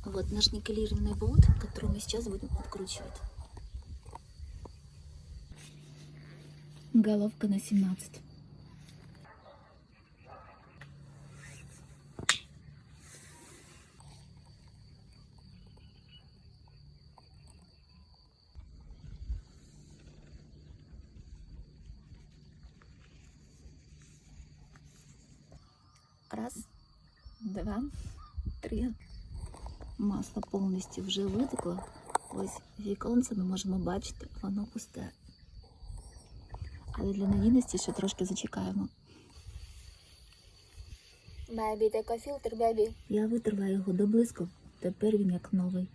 Вот наш никелированный болт, который мы сейчас будем откручивать. Головка на 17. Раз, два, три. Масло повністю вже витекло. Ось віконце ми можемо бачити, воно пусте. Але для надійності ще трошки зачекаємо. Бебі, така фільтр, бебі. Я витерла його до блиску, тепер він як новий.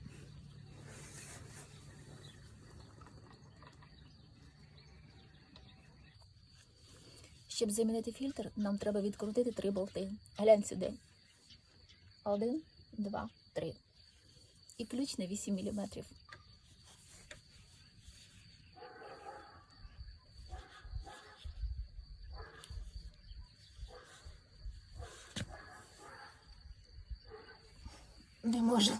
Щоб замінити фільтр, нам треба відкрутити 3 болти. Глянь сюди. 1, 2, 3. І ключ на 8 мм. Не можу.